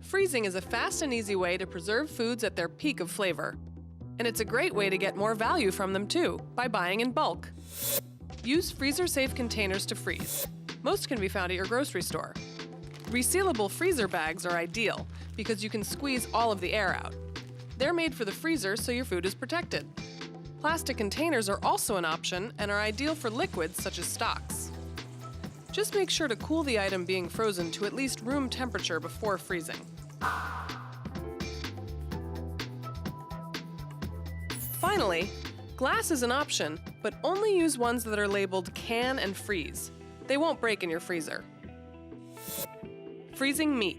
Freezing is a fast and easy way to preserve foods at their peak of flavor. And it's a great way to get more value from them too, by buying in bulk. Use freezer-safe containers to freeze. Most can be found at your grocery store. Resealable freezer bags are ideal because you can squeeze all of the air out. They're made for the freezer so your food is protected. Plastic containers are also an option and are ideal for liquids such as stocks. Just make sure to cool the item being frozen to at least room temperature before freezing. Finally, glass is an option, but only use ones that are labeled can and freeze. They won't break in your freezer. Freezing meat.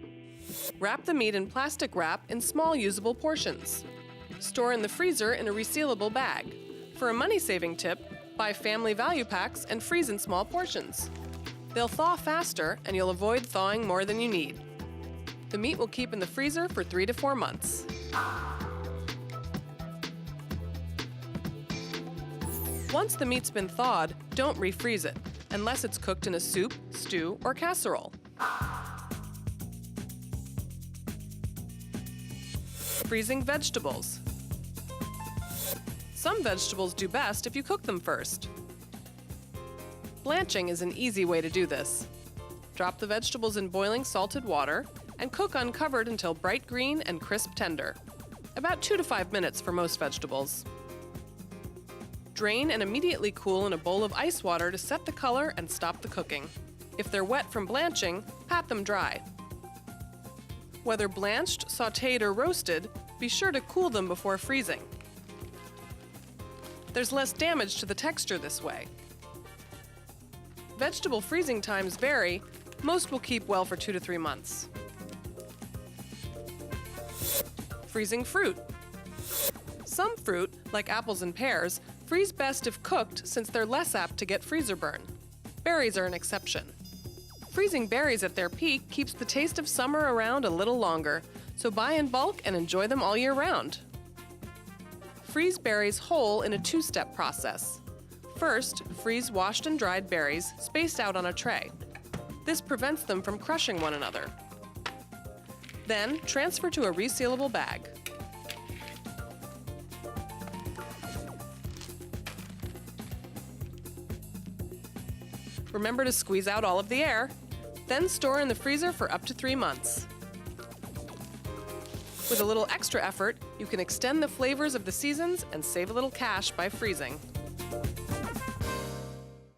Wrap the meat in plastic wrap in small usable portions. Store in the freezer in a resealable bag. For a money-saving tip, buy family value packs and freeze in small portions. They'll thaw faster and you'll avoid thawing more than you need. The meat will keep in the freezer for 3 to 4 months. Once the meat's been thawed, don't refreeze it, unless it's cooked in a soup, stew, or casserole. Freezing vegetables. Some vegetables do best if you cook them first. Blanching is an easy way to do this. Drop the vegetables in boiling salted water and cook uncovered until bright green and crisp tender. About 2 to 5 minutes for most vegetables. Drain and immediately cool in a bowl of ice water to set the color and stop the cooking. If they're wet from blanching, pat them dry. Whether blanched, sautéed, or roasted, be sure to cool them before freezing. There's less damage to the texture this way. Vegetable freezing times vary. Most will keep well for 2 to 3 months. Freezing fruit. Some fruit, like apples and pears, freeze best if cooked since they're less apt to get freezer burn. Berries are an exception. Freezing berries at their peak keeps the taste of summer around a little longer, so buy in bulk and enjoy them all year round. Freeze berries whole in a 2-step process. First, freeze washed and dried berries spaced out on a tray. This prevents them from crushing one another. Then, transfer to a resealable bag. Remember to squeeze out all of the air. Then store in the freezer for up to 3 months. With a little extra effort, you can extend the flavors of the seasons and save a little cash by freezing.